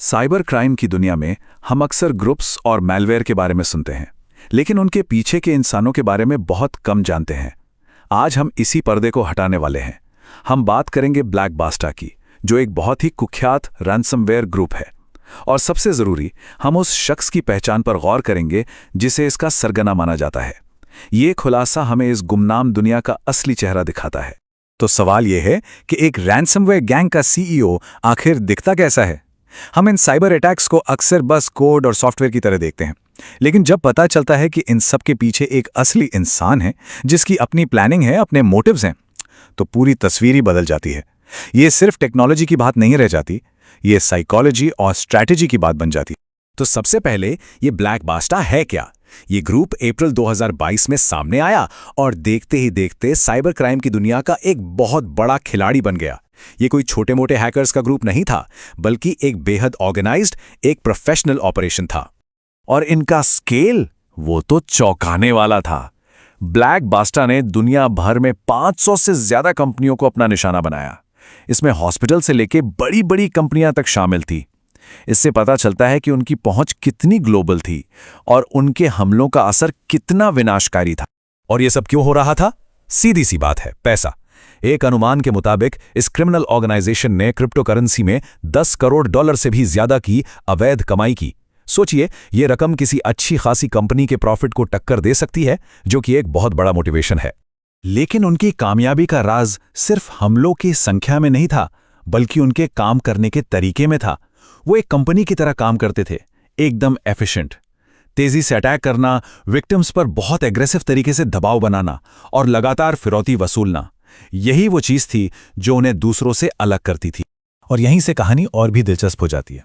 Cyber crime की दुनिया में हम अक्सर ग्रुप्स और मैलवेयर के बारे में सुनते हैं, लेकिन उनके पीछे के इंसानों के बारे में बहुत कम जानते हैं। आज हम इसी पर्दे को हटाने वाले हैं। हम बात करेंगे ब्लैक बास्टा की, जो एक बहुत ही कुख्यात रैंसमवेयर ग्रुप है। और सबसे ज़रूरी, हम उस शख्स की पहचान पर गौर करेंगे जिसे इसका सरगना माना जाता है। ये खुलासा हमें इस गुमनाम दुनिया का असली चेहरा दिखाता है। तो सवाल यह है कि एक रैंसमवेयर गैंग का सीईओ आखिर दिखता कैसा है? हम इन साइबर अटैक्स को अक्सर बस कोड और सॉफ्टवेयर की तरह देखते हैं, लेकिन जब पता चलता है कि इन सब के पीछे एक असली इंसान है जिसकी अपनी प्लानिंग है, अपने मोटिव्स हैं, तो पूरी तस्वीर ही बदल जाती है। ये सिर्फ टेक्नोलॉजी की बात नहीं रह जाती, ये साइकोलॉजी और स्ट्रैटेजी की बात बन जाती। तो सबसे पहले ये ब्लैक बास्टा है क्या? ये ग्रुप अप्रैल 2022 में सामने आया और देखते ही देखते साइबर क्राइम की दुनिया का एक बहुत बड़ा खिलाड़ी बन गया। ये कोई छोटे मोटे हैकर्स का ग्रुप नहीं था, बल्कि एक बेहद ऑर्गेनाइज्ड, एक प्रोफेशनल ऑपरेशन था। और इनका स्केल, वो तो चौंकाने वाला था। ब्लैक बास्टा ने दुनिया भर में 500 से ज्यादा कंपनियों को अपना निशाना बनाया। इसमें हॉस्पिटल से लेके बड़ी बड़ी कंपनियां तक शामिल थी। इससे पता चलता है कि उनकी पहुंच कितनी ग्लोबल थी और उनके हमलों का असर कितना विनाशकारी था। और यह सब क्यों हो रहा था? सीधी सी बात है, पैसा। एक अनुमान के मुताबिक इस क्रिमिनल ऑर्गेनाइजेशन ने क्रिप्टो करेंसी में $10 करोड़ से भी ज्यादा की अवैध कमाई की। सोचिए, यह रकम किसी अच्छी खासी कंपनी के प्रॉफिट को टक्कर दे सकती है, जो कि एक बहुत बड़ा मोटिवेशन है। लेकिन उनकी कामयाबी का राज सिर्फ हमलों की संख्या में नहीं था, बल्कि उनके काम करने के तरीके में था। वो एक कंपनी की तरह काम करते थे, एकदम एफिशिएंट। तेजी से अटैक करना, विक्टिम्स पर बहुत एग्रेसिव तरीके से दबाव बनाना और लगातार फिरौती वसूलना, यही वो चीज थी जो उन्हें दूसरों से अलग करती थी। और यहीं से कहानी और भी दिलचस्प हो जाती है।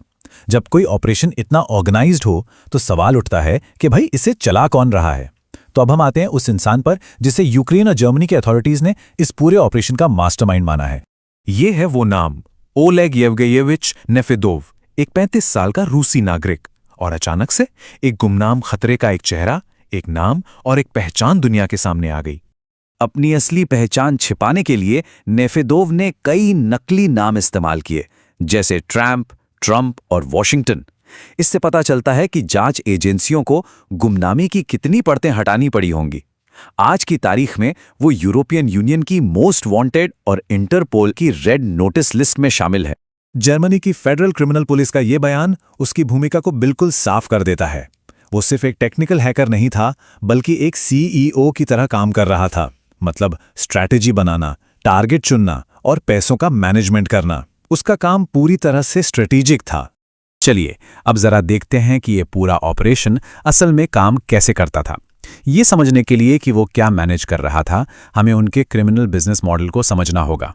जब कोई ऑपरेशन इतना ऑर्गेनाइज्ड हो, तो सवाल उठता है कि भाई इसे चला कौन रहा है? तो अब हम आते हैं उस इंसान पर जिसे यूक्रेन और जर्मनी के अथॉरिटीज ने इस पूरे ऑपरेशन का मास्टरमाइंड माना है। ये है वो नाम, ओलेग येवगेयेविच नेफेदोव, एक 35 साल का रूसी नागरिक। और अचानक से एक गुमनाम खतरे का एक चेहरा, एक नाम और एक पहचान दुनिया के सामने आ गई। अपनी असली पहचान छिपाने के लिए नेफेदोव ने कई नकली नाम इस्तेमाल किए, जैसे ट्रंप और वॉशिंगटन। इससे पता चलता है कि जांच एजेंसियों को गुमनामी की कितनी परतें हटानी पड़ी होंगी। आज की तारीख में वो यूरोपियन यूनियन की मोस्ट वांटेड और इंटरपोल की रेड नोटिस लिस्ट में शामिल है। जर्मनी की फेडरल क्रिमिनल पुलिस का यह बयान उसकी भूमिका को बिल्कुल साफ कर देता है। वो सिर्फ एक टेक्निकल हैकर नहीं था, बल्कि एक सीईओ की तरह काम कर रहा था। मतलब स्ट्रैटेजी बनाना, टारगेट चुनना और पैसों का मैनेजमेंट करना। उसका काम पूरी तरह से स्ट्रेटेजिक था। चलिए अब जरा देखते हैं कि यह पूरा ऑपरेशन असल में काम कैसे करता था। ये समझने के लिए कि वो क्या मैनेज कर रहा था, हमें उनके क्रिमिनल बिजनेस मॉडल को समझना होगा।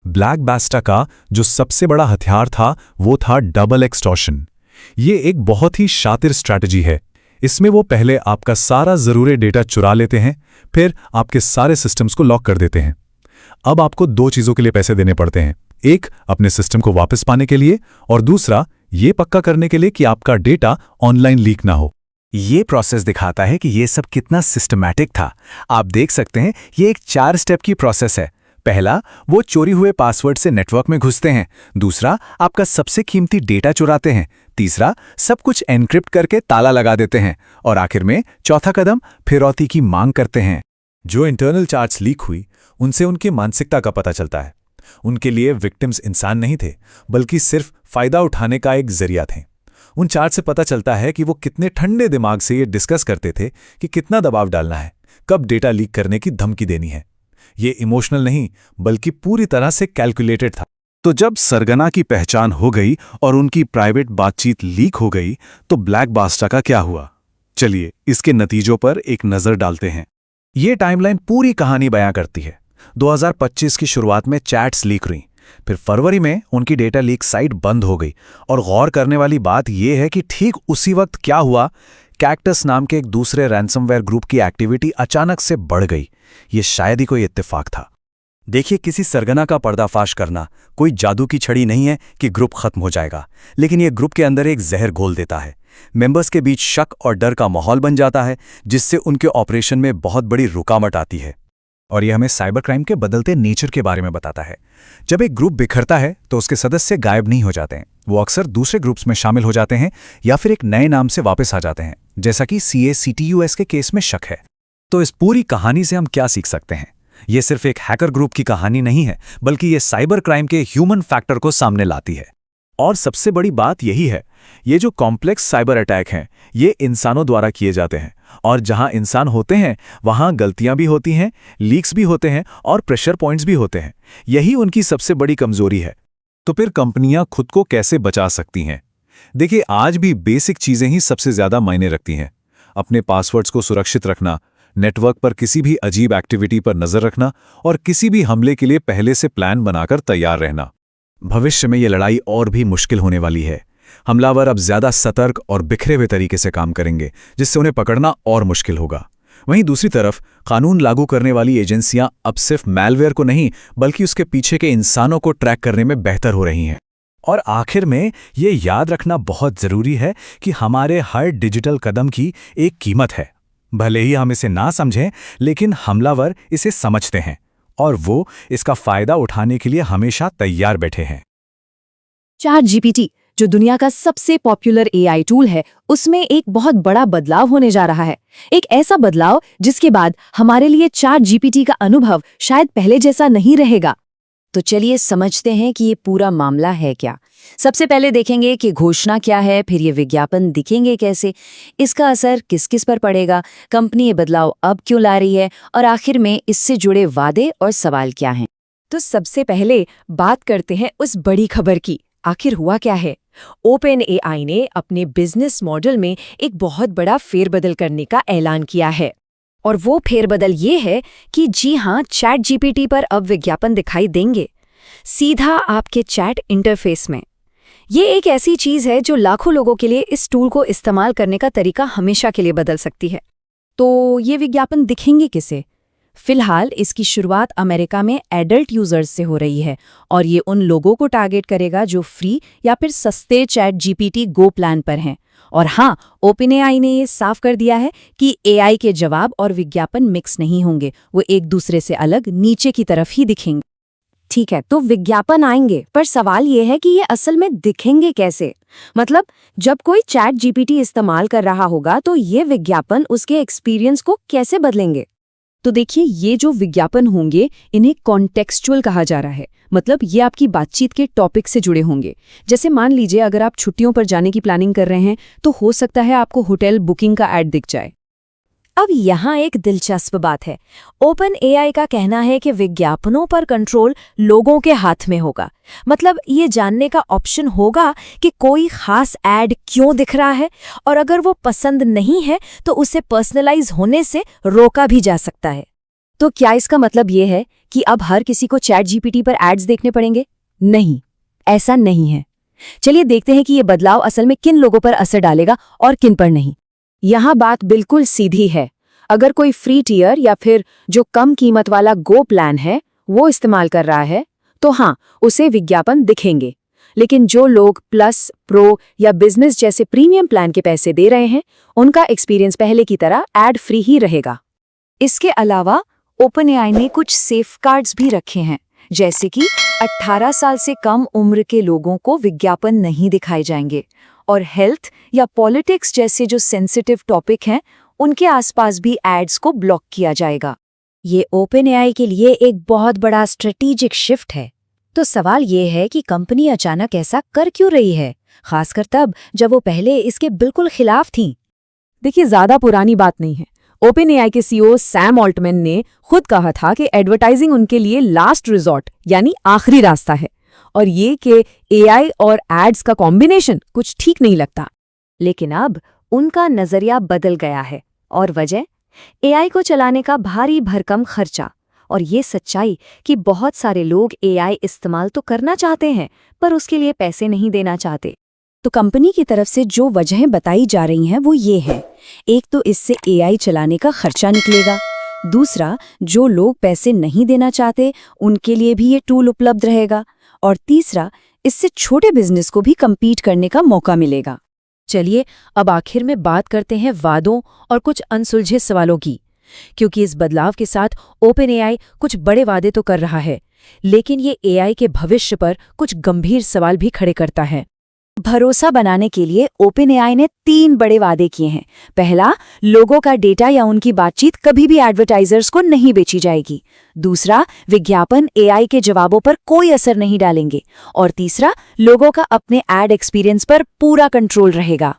ब्लैक बास्टा का जो सबसे बड़ा हथियार था, वो था डबल एक्सटॉर्शन। ये एक बहुत ही शातिर स्ट्रैटेजी है। इसमें वो पहले आपका सारा ज़रूरी डेटा चुरा लेते हैं, फिर आपके सारे सिस्टम्स को लॉक कर देते हैं। अब आपको दो चीज़ों के लिए पैसे देने पड़ते हैं। एक, अपने सिस्टम को वापस पाने के लिए, और दूसरा, ये पक्का करने के लिए कि आपका डेटा ऑनलाइन लीक ना हो। ये प्रोसेस दिखाता है कि ये सब कितना सिस्टमैटिक था। आप देख सकते हैं, ये एक 4 स्टेप की प्रोसेस है। पहला, वो चोरी हुए पासवर्ड से नेटवर्क में घुसते हैं। दूसरा, आपका सबसे कीमती डेटा चुराते हैं। तीसरा, सब कुछ एन्क्रिप्ट करके ताला लगा देते हैं। और आखिर में चौथा कदम, फिरौती की मांग करते हैं। जो इंटरनल चार्ट्स लीक हुई, उनसे उनकी मानसिकता का पता चलता है। उनके लिए विक्टिम्स इंसान नहीं थे, बल्कि सिर्फ फायदा उठाने का एक जरिया थे। उन चार्ट से पता चलता है कि वो कितने ठंडे दिमाग से ये डिस्कस करते थे कि कितना दबाव डालना है, कब डेटा लीक करने की धमकी देनी है। ये इमोशनल नहीं, बल्कि पूरी तरह से कैलकुलेटेड था। तो जब सरगना की पहचान हो गई और उनकी प्राइवेट बातचीत लीक हो गई, तो ब्लैक बास्टा का क्या हुआ? चलिए इसके नतीजों पर एक नजर डालते हैं। ये टाइमलाइन पूरी कहानी बयां करती है। 2025 की शुरुआत में चैट्स लीक हुई, फिर फरवरी में उनकी डेटा लीक साइट बंद हो गई। और गौर करने वाली बात यह है कि ठीक उसी वक्त क्या हुआ, कैक्टस नाम के एक दूसरे रैंसमवेयर ग्रुप की एक्टिविटी अचानक से बढ़ गई। ये शायद ही कोई इत्तेफाक था। देखिए, किसी सरगना का पर्दाफाश करना कोई जादू की छड़ी नहीं है कि ग्रुप खत्म हो जाएगा, लेकिन यह ग्रुप के अंदर एक जहर घोल देता है। मेंबर्स के बीच शक और डर का माहौल बन जाता है, जिससे उनके ऑपरेशन में बहुत बड़ी रुकावट आती है। और यह हमें साइबर क्राइम के बदलते नेचर के बारे में बताता है। जब एक ग्रुप बिखरता है तो उसके सदस्य गायब नहीं हो जाते हैं, वो अक्सर दूसरे ग्रुप्स में शामिल हो जाते हैं या फिर एक नए नाम से वापस आ जाते हैं, जैसा कि CACTUS के केस में शक है। तो इस पूरी कहानी से हम क्या सीख सकते हैं? ये सिर्फ एक हैकर ग्रुप की कहानी नहीं है, बल्कि ये साइबर क्राइम के ह्यूमन फैक्टर को सामने लाती है। और सबसे बड़ी बात यही है, ये जो कॉम्प्लेक्स साइबर अटैक हैं, ये इंसानों द्वारा किए जाते हैं, और जहां इंसान होते हैं वहां गलतियां भी होती हैं, लीक्स भी होते हैं और प्रेशर पॉइंट्स भी होते हैं। यही उनकी सबसे बड़ी कमजोरी है। तो फिर कंपनियां खुद को कैसे बचा सकती हैं? देखिए, आज भी बेसिक चीजें ही सबसे ज्यादा मायने रखती हैं। अपने पासवर्ड्स को सुरक्षित रखना, नेटवर्क पर किसी भी अजीब एक्टिविटी पर नजर रखना और किसी भी हमले के लिए पहले से प्लान बनाकर तैयार रहना। भविष्य में ये लड़ाई और भी मुश्किल होने वाली है। हमलावर अब ज्यादा सतर्क और बिखरे हुए तरीके से काम करेंगे, जिससे उन्हें पकड़ना और मुश्किल होगा। वहीं दूसरी तरफ कानून लागू करने वाली एजेंसियां अब सिर्फ मैलवेयर को नहीं, बल्कि उसके पीछे के इंसानों को ट्रैक करने में बेहतर हो रही हैं। और आखिर में ये याद रखना बहुत जरूरी है कि हमारे हर डिजिटल कदम की एक कीमत है। भले ही हम इसे ना समझें, लेकिन हमलावर इसे समझते हैं और वो इसका फायदा उठाने के लिए हमेशा तैयार बैठे हैं। ChatGPT, जो दुनिया का सबसे पॉपुलर AI टूल है, उसमें एक बहुत बड़ा बदलाव होने जा रहा है। एक ऐसा बदलाव जिसके बाद हमारे लिए ChatGPT का अनुभव शायद पहले जैसा नहीं रहेगा। तो चलिए समझते हैं कि ये पूरा मामला है क्या। सबसे पहले देखेंगे कि घोषणा क्या है, फिर ये विज्ञापन दिखेंगे कैसे, इसका असर किस किस पर पड़ेगा, कंपनी ये बदलाव अब क्यों ला रही है, और आखिर में इससे जुड़े वादे और सवाल क्या हैं। तो सबसे पहले बात करते हैं उस बड़ी खबर की। आखिर हुआ क्या है? OpenAI ने अपने बिजनेस मॉडल में एक बहुत बड़ा फेरबदल करने का ऐलान किया है। और वो फेरबदल ये है कि जी हाँ, ChatGPT पर अब विज्ञापन दिखाई देंगे, सीधा आपके चैट इंटरफेस में। ये एक ऐसी चीज़ है जो लाखों लोगों के लिए इस टूल को इस्तेमाल करने का तरीका हमेशा के लिए बदल सकती है। तो ये विज्ञापन दिखेंगे किसे? फिलहाल इसकी शुरुआत अमेरिका में एडल्ट यूजर्स से हो रही है, और ये उन लोगों को टारगेट करेगा जो फ्री या फिर सस्ते ChatGPT Go प्लान पर हैं। और हाँ, OpenAI ने ये साफ कर दिया है कि AI के जवाब और विज्ञापन मिक्स नहीं होंगे, वो एक दूसरे से अलग नीचे की तरफ ही दिखेंगे। ठीक है, तो विज्ञापन आएंगे, पर सवाल ये है कि ये असल में दिखेंगे कैसे? मतलब जब कोई ChatGPT इस्तेमाल कर रहा होगा तो ये विज्ञापन उसके एक्सपीरियंस को कैसे बदलेंगे? तो देखिए, ये जो विज्ञापन होंगे इन्हें कॉन्टेक्स्चुअल कहा जा रहा है। मतलब ये आपकी बातचीत के टॉपिक से जुड़े होंगे। जैसे मान लीजिए अगर आप छुट्टियों पर जाने की प्लानिंग कर रहे हैं तो हो सकता है आपको होटल बुकिंग का ऐड दिख जाए। अब यहाँ एक दिलचस्प बात है। OpenAI का कहना है कि विज्ञापनों पर कंट्रोल लोगों के हाथ में होगा। मतलब ये जानने का ऑप्शन होगा कि कोई खास ऐड क्यों दिख रहा है, और अगर वो पसंद नहीं है तो उसे पर्सनलाइज होने से रोका भी जा सकता है। तो क्या इसका मतलब ये है कि अब हर किसी को ChatGPT पर एड्स देखने पड़ेंगे? नहीं, ऐसा नहीं है। चलिए देखते हैं कि ये बदलाव असल में किन लोगों पर असर डालेगा और किन पर नहीं। यहाँ बात बिल्कुल सीधी है। अगर कोई फ्री टियर या फिर जो कम कीमत वाला Go प्लान है वो इस्तेमाल कर रहा है तो हाँ, उसे विज्ञापन दिखेंगे। लेकिन जो लोग प्लस, प्रो या बिजनेस जैसे प्रीमियम प्लान के पैसे दे रहे हैं, उनका एक्सपीरियंस पहले की तरह एड फ्री ही रहेगा। इसके अलावा OpenAI ने कुछ सेफगार्ड्स भी रखे हैं, जैसे कि 18 साल से कम उम्र के लोगों को विज्ञापन नहीं दिखाए जाएंगे, और हेल्थ या पॉलिटिक्स जैसे जो सेंसिटिव टॉपिक हैं उनके आसपास भी एड्स को ब्लॉक किया जाएगा। ये OpenAI के लिए एक बहुत बड़ा स्ट्रेटेजिक शिफ्ट है। तो सवाल ये है कि कंपनी अचानक ऐसा कर क्यों रही है, खासकर तब जब वो पहले इसके बिल्कुल खिलाफ थी। देखिए, ज्यादा पुरानी बात नहीं है। OpenAI के CEO सैम ऑल्टमैन ने खुद कहा था कि एडवर्टाइजिंग उनके लिए लास्ट रिजॉर्ट यानी आखिरी रास्ता है, और ये कि AI और एड्स का कॉम्बिनेशन कुछ ठीक नहीं लगता। लेकिन अब उनका नजरिया बदल गया है, और वजह AI को चलाने का भारी भरकम खर्चा, और ये सच्चाई कि बहुत सारे लोग AI इस्तेमाल तो करना चाहते हैं पर उसके लिए पैसे नहीं देना चाहते। तो कंपनी की तरफ से जो वजहें बताई जा रही हैं वो ये है। एक तो इससे AI चलाने का खर्चा निकलेगा, दूसरा जो लोग पैसे नहीं देना चाहते उनके लिए भी ये टूल उपलब्ध रहेगा, और तीसरा इससे छोटे बिजनेस को भी कम्पीट करने का मौका मिलेगा। चलिए अब आखिर में बात करते हैं वादों और कुछ अनसुलझे सवालों की। क्योंकि इस बदलाव के साथ ओपनएआई कुछ बड़े वादे तो कर रहा है, लेकिन ये एआई के भविष्य पर कुछ गंभीर सवाल भी खड़े करता है। भरोसा बनाने के लिए ओपनएआई ने 3 बड़े वादे किए हैं। पहला, लोगों का डेटा या उनकी बातचीत कभी भी एडवर्टाइजर्स को नहीं बेची जाएगी। दूसरा, विज्ञापन एआई के जवाबों पर कोई असर नहीं डालेंगे। और तीसरा, लोगों का अपने एड एक्सपीरियंस पर पूरा कंट्रोल रहेगा।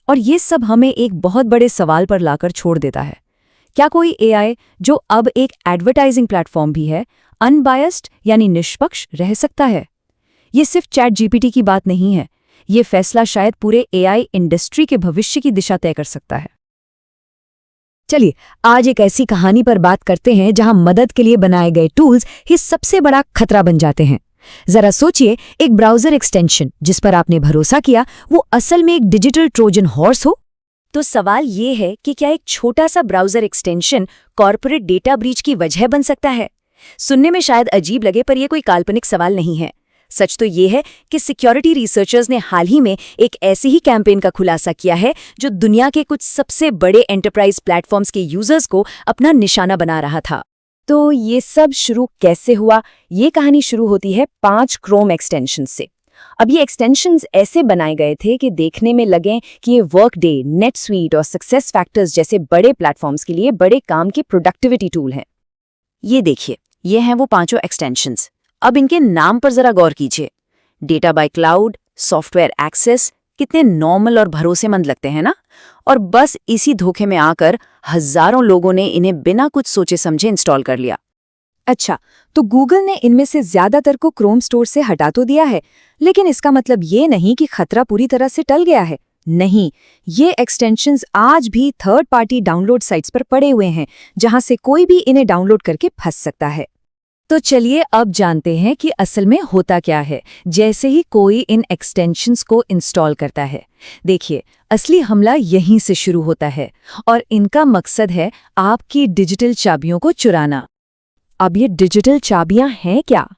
और ये सब हमें एक बहुत बड़े सवाल पर लाकर छोड़ देता है। क्या कोई एआई, जो अब एक एडवर्टाइजिंग प्लेटफॉर्म भी है, अनबायस्ड यानी निष्पक्ष रह सकता है? ये सिर्फ चैट जीपीटी की बात नहीं है। ये फैसला शायद पूरे एआई इंडस्ट्री के भविष्य की दिशा तय कर सकता है। चलिए, आज एक ऐसी कहानी पर बात करते हैं जहां मदद के लिए बनाए गए टूल्स ही सबसे बड़ा खतरा बन जाते हैं। जरा सोचिए, एक ब्राउजर एक्सटेंशन जिस पर आपने भरोसा किया, वो असल में एक डिजिटल ट्रोजन हॉर्स हो। तो सवाल ये है कि क्या एक छोटा सा browser extension corporate data breach की वजह बन सकता है? सुनने में शायद अजीब लगे, पर यह कोई काल्पनिक सवाल नहीं है। सच तो ये है कि सिक्योरिटी रिसर्चर्स ने हाल ही में एक ऐसी ही कैंपेन का खुलासा किया है जो दुनिया के कुछ सबसे बड़े एंटरप्राइज प्लेटफॉर्म्स के यूजर्स को अपना निशाना बना रहा था। तो ये सब शुरू कैसे हुआ? ये कहानी शुरू होती है 5 क्रोम एक्सटेंशंस से। अब ये एक्सटेंशंस ऐसे बनाए गए थे कि देखने में लगे कि ये वर्कडे, नेटस्वीट और सक्सेस फैक्टर्स जैसे बड़े प्लेटफॉर्म्स के लिए बड़े काम के प्रोडक्टिविटी टूल हैं। ये देखिए, ये हैं वो 5 एक्सटेंशंस। अब इनके नाम पर जरा गौर कीजिए। Data by cloud, software access, कितने नॉर्मल और भरोसेमंद लगते हैं ना? और बस इसी धोखे में आकर हजारों लोगों ने इन्हें बिना कुछ सोचे समझे इंस्टॉल कर लिया। अच्छा, तो गूगल ने इनमें से ज्यादातर को क्रोम स्टोर से हटा तो दिया है, लेकिन इसका मतलब ये नहीं कि खतरा पूरी तरह से टल गया है। नहीं, ये एक्सटेंशंस आज भी थर्ड पार्टी डाउनलोड साइट्स पर पड़े हुए हैं, जहां से कोई भी इन्हें डाउनलोड करके फंस सकता है। तो चलिए अब जानते हैं कि असल में होता क्या है जैसे ही कोई इन एक्सटेंशंस को इंस्टॉल करता है। देखिए, असली हमला यहीं से शुरू होता है और इनका मकसद है आपकी डिजिटल चाबियों को चुराना। अब ये डिजिटल चाबियां हैं क्या?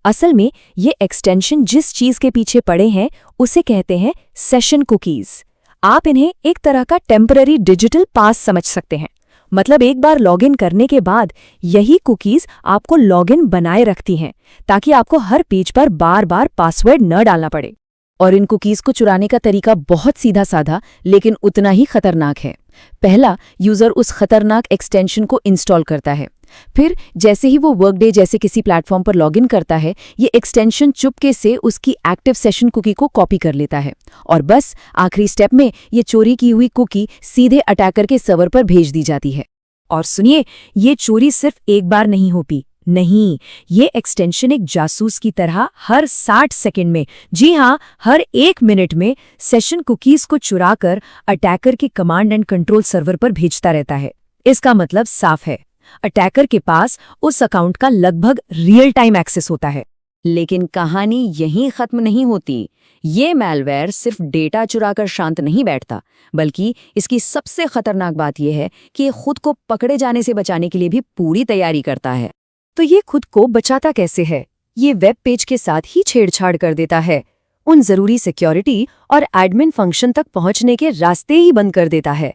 असल में ये एक्सटेंशन जिस चीज के पीछे पड़े हैं उसे कहते हैं सेशन कुकीज। आप इन्हें एक तरह का टेम्पररी डिजिटल पास समझ सकते हैं। मतलब एक बार लॉगिन करने के बाद यही कुकीज आपको लॉगिन बनाए रखती हैं, ताकि आपको हर पेज पर बार बार पासवर्ड न डालना पड़े। और इन कुकीज को चुराने का तरीका बहुत सीधा साधा लेकिन उतना ही खतरनाक है। पहला, यूजर उस खतरनाक एक्सटेंशन को इंस्टॉल करता है। फिर जैसे ही वो वर्कडे जैसे किसी प्लेटफॉर्म पर लॉगिन करता है, ये एक्सटेंशन चुपके से उसकी एक्टिव सेशन कुकी को कॉपी कर लेता है और बस आखिरी स्टेप में ये चोरी की हुई कुकी सीधे अटैकर के सर्वर पर भेज दी जाती है। और सुनिए, ये चोरी सिर्फ एक बार नहीं होती। नहीं, ये एक्सटेंशन एक जासूस की तरह हर 60 सेकंड में, जी हाँ, हर 1 मिनट में सेशन कुकीज को चुराकर अटैकर के कमांड एंड कंट्रोल सर्वर पर भेजता रहता है। इसका मतलब साफ है, अटैकर के पास उस अकाउंट का लगभग रियल टाइम एक्सेस होता है। लेकिन कहानी यहीं खत्म नहीं होती। ये मैलवेयर सिर्फ डेटा चुराकर शांत नहीं बैठता, बल्कि इसकी सबसे खतरनाक बात यह है कि ये खुद को पकड़े जाने से बचाने के लिए भी पूरी तैयारी करता है। तो ये खुद को बचाता कैसे है? ये वेब पेज के साथ ही छेड़छाड़ कर देता है। उन जरूरी सिक्योरिटी और एडमिन फंक्शन तक पहुंचने के रास्ते ही बंद कर देता है।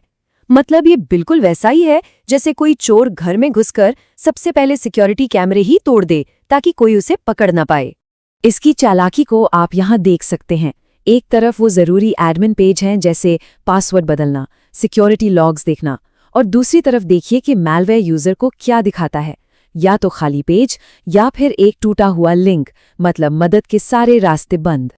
मतलब ये बिल्कुल वैसा ही है जैसे कोई चोर घर में घुसकर सबसे पहले सिक्योरिटी कैमरे ही तोड़ दे ताकि कोई उसे पकड़ न पाए। इसकी चालाकी को आप यहाँ देख सकते हैं। एक तरफ वो जरूरी एडमिन पेज हैं, जैसे पासवर्ड बदलना, सिक्योरिटी लॉग्स देखना, और दूसरी तरफ देखिए कि मैलवेयर यूजर को क्या दिखाता है, या तो खाली पेज या फिर एक टूटा हुआ लिंक, मतलब मदद के सारे रास्ते बंद।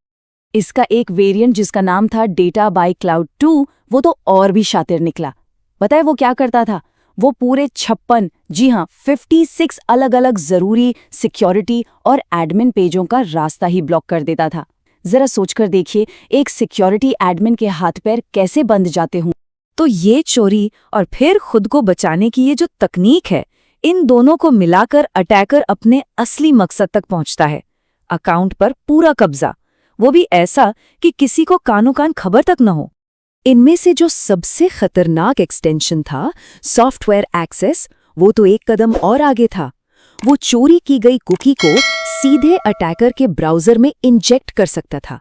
इसका एक वेरिएंट जिसका नाम था डेटा बाय क्लाउड 2, वो तो और भी शातिर निकला। पता है वो क्या करता था? वो पूरे 56, जी हाँ 56 अलग अलग जरूरी सिक्योरिटी और एडमिन पेजों का रास्ता ही ब्लॉक कर देता था। जरा सोचकर देखिए, एक सिक्योरिटी एडमिन के हाथ पैर कैसे बंद जाते हों। तो ये चोरी और फिर खुद को बचाने की ये जो तकनीक है, इन दोनों को मिलाकर अटैकर अपने असली मकसद तक पहुंचता है, अकाउंट पर पूरा कब्जा, वो भी ऐसा कि किसी को कानो कान खबर तक न हो। इनमें से जो सबसे खतरनाक एक्सटेंशन था, सॉफ्टवेयर एक्सेस, वो तो एक कदम और आगे था। वो चोरी की गई कुकी को सीधे अटैकर के ब्राउजर में इंजेक्ट कर सकता था।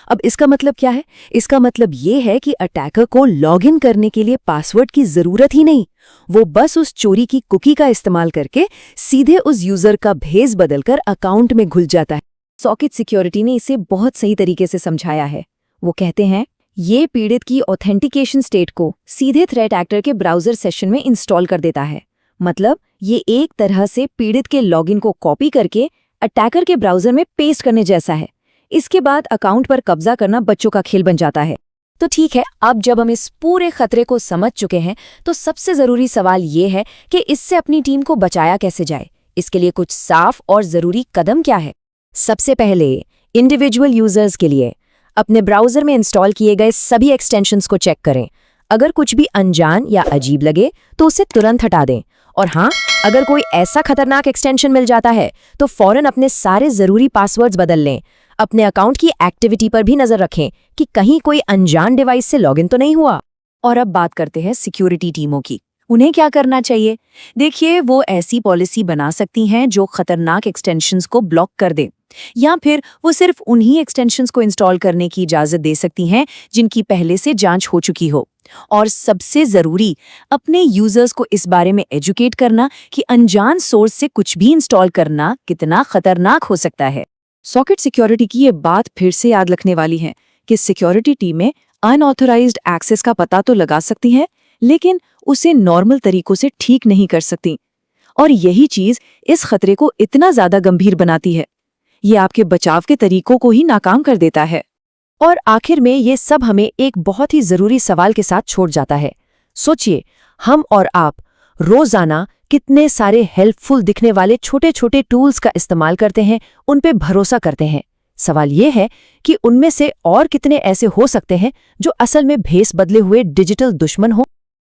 अब इसका मतलब क्या है? इसका मतलब ये है कि अटैकर को लॉगिन करने के लिए पासवर्ड की जरूरत ही नहीं। वो बस उस चोरी की कुकी का इस्तेमाल करके सीधे उस यूजर का भेस बदलकर अकाउंट में घुल जाता है। सॉकेट सिक्योरिटी ने इसे बहुत सही तरीके से समझाया है। वो कहते हैं, ये पीड़ित की ऑथेंटिकेशन स्टेट को सीधे थ्रेट एक्टर के ब्राउजर सेशन में इंस्टॉल कर देता है। मतलब ये एक तरह से पीड़ित के लॉगिन को कॉपी करके अटैकर के ब्राउजर में पेस्ट करने जैसा है। इसके बाद अकाउंट पर कब्जा करना बच्चों का खेल बन जाता है। तो ठीक है, अब जब हम इस पूरे खतरे को समझ चुके हैं तो सबसे जरूरी सवाल ये है कि इससे अपनी टीम को बचाया कैसे जाए। इसके लिए कुछ साफ और जरूरी कदम क्या है? सबसे पहले इंडिविजुअल यूजर्स के लिए अपने ब्राउजर में इंस्टॉल किए गए सभी एक्सटेंशंस को चेक करें। अगर कुछ भी अनजान या अजीब लगे तो उसे तुरंत हटा दें। और हाँ, अगर कोई ऐसा खतरनाक एक्सटेंशन मिल जाता है तो फौरन अपने सारे जरूरी पासवर्ड्स बदल लें। अपने अकाउंट की एक्टिविटी पर भी नजर रखें कि कहीं कोई अनजान डिवाइस से लॉगिन तो नहीं हुआ। और अब बात करते हैं सिक्योरिटी टीमों की। उन्हें क्या करना चाहिए? देखिए, वो ऐसी पॉलिसी बना सकती हैं जो खतरनाक एक्सटेंशंस को ब्लॉक कर दे, या फिर वो सिर्फ उन्हीं एक्सटेंशंस को इंस्टॉल करने की इजाजत दे सकती हैं जिनकी पहले से जांच हो चुकी हो। और सबसे जरूरी, अपने यूजर्स को इस बारे में एजुकेट करना कि अनजान सोर्स से कुछ भी इंस्टॉल करना कितना खतरनाक हो सकता है। सॉकेट सिक्योरिटी की ये बात फिर से याद रखने वाली है कि सिक्योरिटी टीमें अनऑथराइज्ड एक्सेस का पता तो लगा सकती हैं, लेकिन उसे नॉर्मल तरीकों से ठीक नहीं कर सकती। और यही चीज इस खतरे को इतना ज्यादा गंभीर बनाती है। ये आपके बचाव के तरीकों को ही नाकाम कर देता है। और आखिर में ये सब हमें एक बहुत ही जरूरी सवाल के साथ छोड़ जाता है। सोचिए, हम और आप रोजाना कितने सारे हेल्पफुल दिखने वाले छोटे छोटे टूल्स का इस्तेमाल करते हैं, उन पे भरोसा करते हैं। सवाल ये है कि उनमें से और कितने ऐसे हो सकते हैं जो असल में भेस बदले हुए डिजिटल दुश्मन हो।